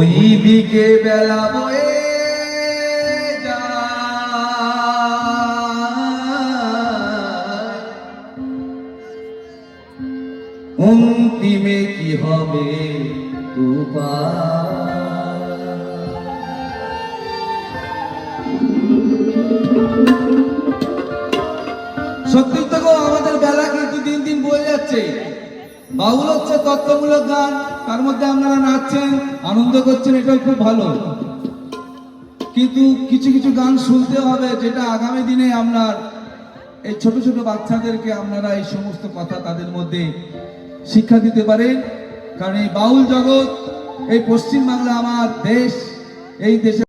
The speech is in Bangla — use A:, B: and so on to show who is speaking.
A: ওই দিকে বেলা বয়ে অন্তিমে কি হবে সত্যি তো গো, আমাদের বেলা কিন্তু দিন দিন বয়ে যাচ্ছে। বাউল হচ্ছে তত্ত্বমূলক গান, তার মধ্যে আপনারা নাচছেন, আনন্দ করছেন, এটাও খুব ভালো। কিন্তু কিছু কিছু গান শুনতে হবে, যেটা আগামী দিনে আপনার এই ছোট ছোট বাচ্চাদেরকে আপনারা এই সমস্ত কথা তাদের মধ্যে শিক্ষা দিতে পারেন। কারণ এই বাউল জগৎ, এই পশ্চিম বাংলা আমার দেশ, এই দেশে